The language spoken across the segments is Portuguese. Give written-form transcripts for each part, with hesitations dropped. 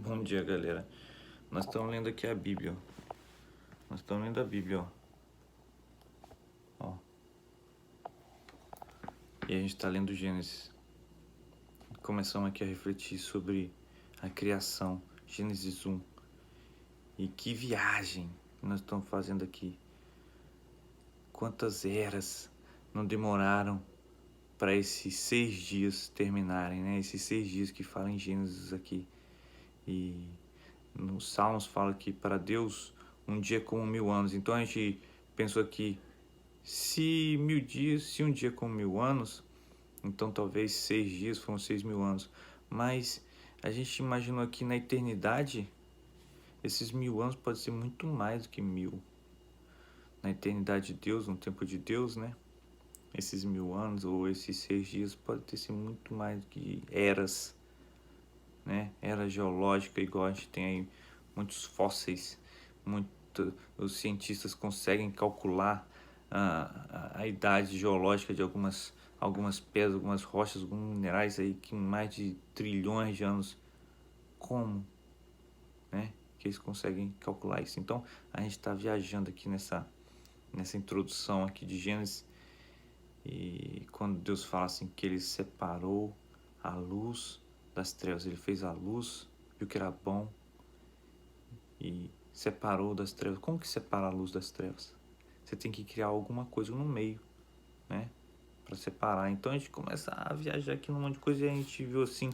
Bom dia, galera. Nós estamos lendo aqui a Bíblia. Nós estamos lendo a Bíblia, ó. E a gente está lendo Gênesis. Começamos aqui a refletir sobre a criação, Gênesis 1. E que viagem nós estamos fazendo aqui. Quantas eras não demoraram para esses 6 dias terminarem, né? Esses 6 dias que falam em Gênesis aqui. E nos Salmos fala que para Deus um dia é como 1000 anos. Então a gente pensou aqui, se um dia é como 1000 anos, então talvez 6 dias foram 6.000 anos. Mas a gente imaginou aqui na eternidade, esses 1000 anos pode ser muito mais do que 1000. Na eternidade de Deus, no tempo de Deus, né? Esses 1000 anos ou esses 6 dias pode ter sido muito mais do que eras, né? Era geológica, igual a gente tem aí muitos fósseis, os cientistas conseguem calcular a idade geológica de algumas pedras, algumas rochas, alguns minerais aí que mais de trilhões de anos. Como, né? Que eles conseguem calcular isso. Então a gente está viajando aqui nessa introdução aqui de Gênesis, e quando Deus fala assim que ele separou a luz das trevas, ele fez a luz, viu que era bom e separou das trevas. Como que separa a luz das trevas? Você tem que criar alguma coisa no meio, né, para separar. Então a gente começa a viajar aqui num monte de coisa e a gente viu assim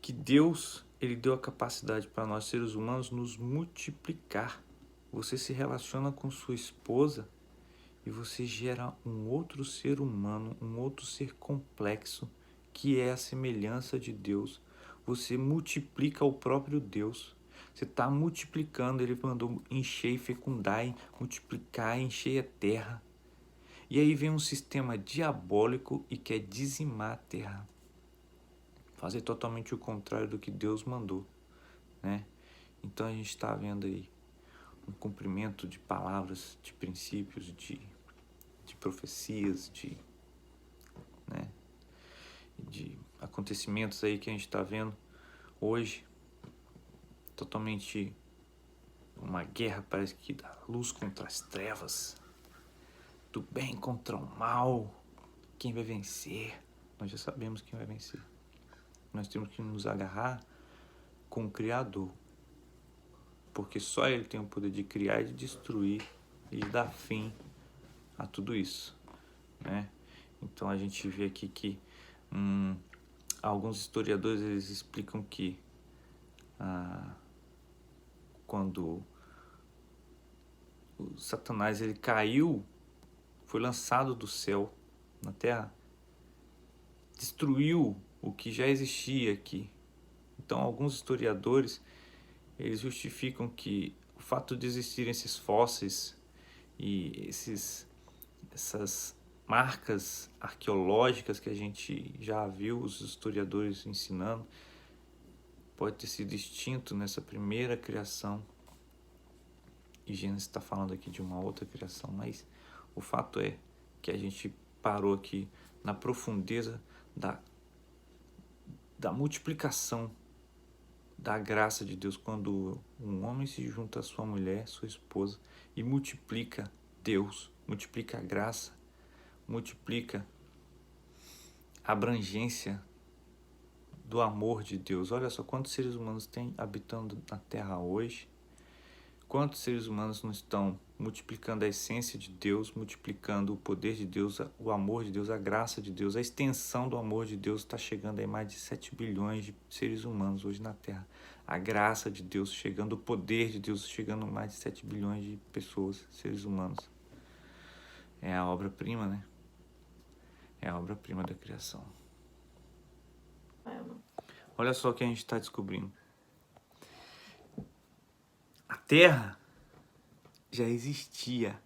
que Deus, ele deu a capacidade para nós seres humanos nos multiplicar. Você se relaciona com sua esposa e você gera um outro ser humano, um outro ser complexo, que é a semelhança de Deus. Você multiplica o próprio Deus. Você está multiplicando, ele mandou encher e fecundar, multiplicar, encher a terra. E aí vem um sistema diabólico e quer dizimar a terra. Fazer totalmente o contrário do que Deus mandou, né? Então a gente está vendo aí um cumprimento de palavras, de princípios, de profecias, né, de acontecimentos aí que a gente está vendo hoje. Totalmente uma guerra, parece que da luz contra as trevas, do bem contra o mal. Quem vai vencer? Nós já sabemos quem vai vencer. Nós temos que nos agarrar com o Criador, porque só Ele tem o poder de criar e de destruir e de dar fim a tudo isso, né? Então a gente vê aqui que alguns historiadores eles explicam que quando o Satanás ele caiu, foi lançado do céu na terra, destruiu o que já existia aqui. Então alguns historiadores eles justificam que o fato de existirem esses fósseis e essas marcas arqueológicas que a gente já viu os historiadores ensinando, pode ter sido extinto nessa primeira criação. E Gênesis está falando aqui de uma outra criação, mas o fato é que a gente parou aqui na profundeza da multiplicação da graça de Deus, quando um homem se junta à sua mulher, sua esposa, e multiplica Deus, multiplica a graça, multiplica a abrangência do amor de Deus. Olha só quantos seres humanos tem habitando na terra hoje. Quantos seres humanos não estão multiplicando a essência de Deus, multiplicando o poder de Deus, o amor de Deus, a graça de Deus, a extensão do amor de Deus está chegando a mais de 7 bilhões de seres humanos hoje na Terra. A graça de Deus chegando, o poder de Deus chegando a mais de 7 bilhões de pessoas, seres humanos. É a obra-prima, né? É a obra-prima da criação. Olha só o que a gente está descobrindo. A Terra já existia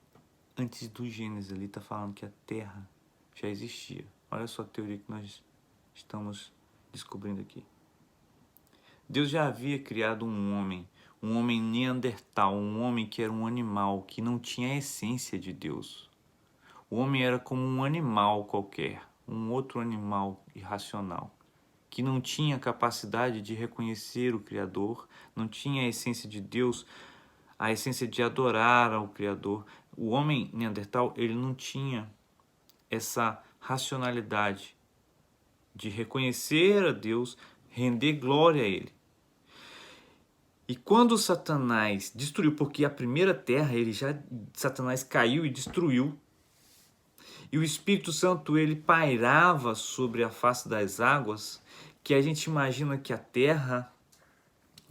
antes do Gênesis. Ali está falando que a Terra já existia. Olha só a teoria que nós estamos descobrindo aqui. Deus já havia criado um homem neandertal, um homem que era um animal, que não tinha a essência de Deus. O homem era como um animal qualquer, um outro animal irracional. que não tinha capacidade de reconhecer o Criador, não tinha a essência de Deus, a essência de adorar ao Criador. O homem neandertal, ele não tinha essa racionalidade de reconhecer a Deus, render glória a Ele. E quando Satanás destruiu, porque a primeira terra, Satanás caiu e destruiu, e o Espírito Santo, ele pairava sobre a face das águas, que a gente imagina que a terra,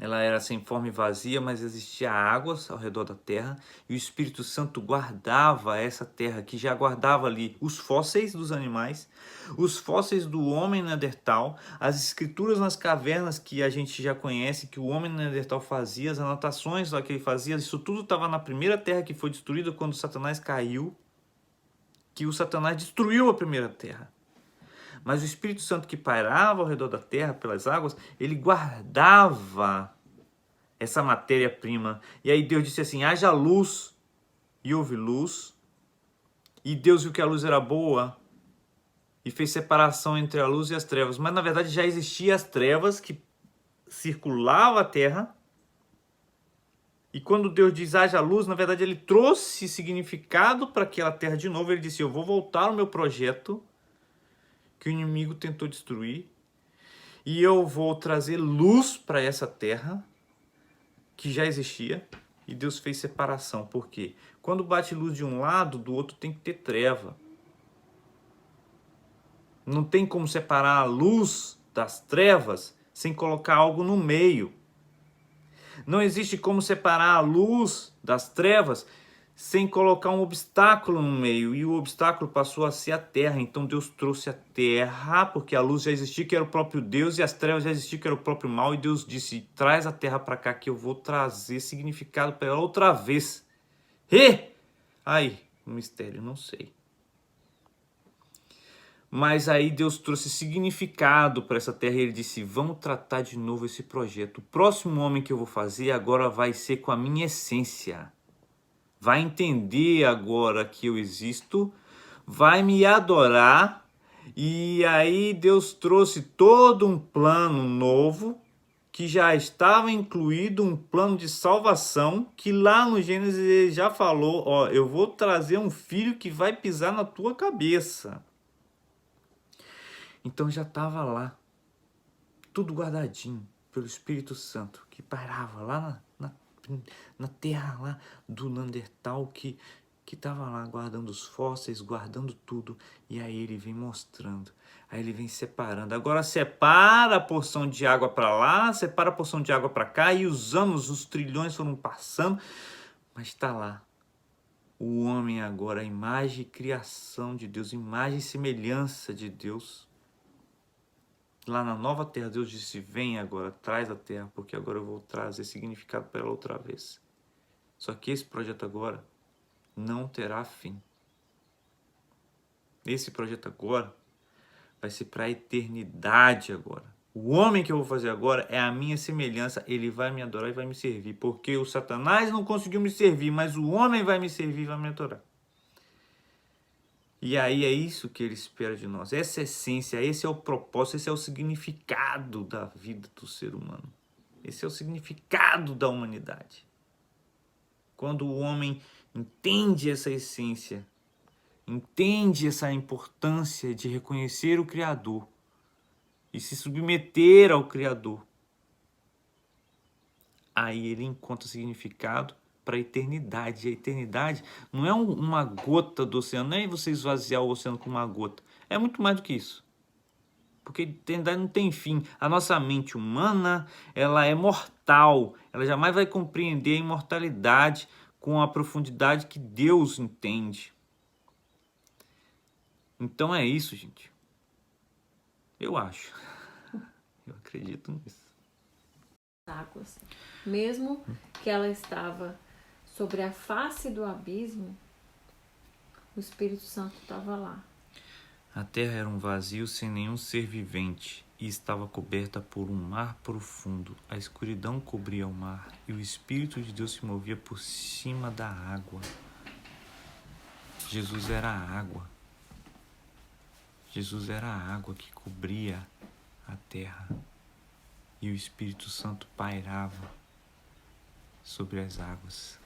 ela era sem forma e vazia, mas existia águas ao redor da terra, e o Espírito Santo guardava essa terra, que já guardava ali os fósseis dos animais, os fósseis do homem neandertal, as escrituras nas cavernas que a gente já conhece, que o homem neandertal fazia, as anotações que ele fazia, isso tudo estava na primeira terra que foi destruída quando Satanás caiu, que o Satanás destruiu a primeira terra. Mas o Espírito Santo que pairava ao redor da terra, pelas águas, ele guardava essa matéria-prima. E aí Deus disse assim, haja luz, e houve luz. E Deus viu que a luz era boa e fez separação entre a luz e as trevas. Mas na verdade já existiam as trevas que circulavam a terra. E quando Deus diz haja luz, na verdade ele trouxe significado para aquela terra de novo. Ele disse, eu vou voltar ao meu projeto que o inimigo tentou destruir, e eu vou trazer luz para essa terra que já existia, e Deus fez separação. Por quê? Quando bate luz de um lado, do outro tem que ter treva. Não tem como separar a luz das trevas sem colocar algo no meio. Não existe como separar a luz das trevas sem colocar um obstáculo no meio, e o obstáculo passou a ser a terra. Então Deus trouxe a terra, porque a luz já existia, que era o próprio Deus, e as trevas já existiam, que era o próprio mal, e Deus disse, traz a terra para cá que eu vou trazer significado para ela outra vez. Aí, um mistério, não sei. Mas aí Deus trouxe significado para essa terra, e ele disse, vamos tratar de novo esse projeto. O próximo homem que eu vou fazer agora vai ser com a minha essência. Vai entender agora que eu existo, vai me adorar, e aí Deus trouxe todo um plano novo, que já estava incluído um plano de salvação, que lá no Gênesis ele já falou, ó, eu vou trazer um filho que vai pisar na tua cabeça. Então já estava lá, tudo guardadinho pelo Espírito Santo, que pairava lá na terra lá do Neandertal, que estava lá guardando os fósseis, guardando tudo. E aí ele vem mostrando, aí ele vem separando. Agora separa a porção de água para lá, separa a porção de água para cá, e os anos, os trilhões foram passando, mas está lá. O homem agora, a imagem e criação de Deus, imagem e semelhança de Deus. Lá na nova terra, Deus disse, vem agora, traz a terra, porque agora eu vou trazer significado para ela outra vez. Só que esse projeto agora não terá fim. Esse projeto agora vai ser para a eternidade agora. O homem que eu vou fazer agora é a minha semelhança, ele vai me adorar e vai me servir, porque o Satanás não conseguiu me servir, mas o homem vai me servir e vai me adorar. E aí é isso que ele espera de nós. Essa essência, esse é o propósito, esse é o significado da vida do ser humano. Esse é o significado da humanidade. Quando o homem entende essa essência, entende essa importância de reconhecer o Criador e se submeter ao Criador, aí ele encontra significado para a eternidade. A eternidade não é uma gota do oceano, não é você esvaziar o oceano com uma gota. É muito mais do que isso. Porque a eternidade não tem fim. A nossa mente humana, ela é mortal. Ela jamais vai compreender a imortalidade com a profundidade que Deus entende. Então é isso, gente. Eu acho. Eu acredito nisso. Águas. Mesmo que ela estava sobre a face do abismo, o Espírito Santo estava lá. A terra era um vazio sem nenhum ser vivente e estava coberta por um mar profundo. A escuridão cobria o mar e o Espírito de Deus se movia por cima da água. Jesus era a água. Jesus era a água que cobria a terra e o Espírito Santo pairava sobre as águas.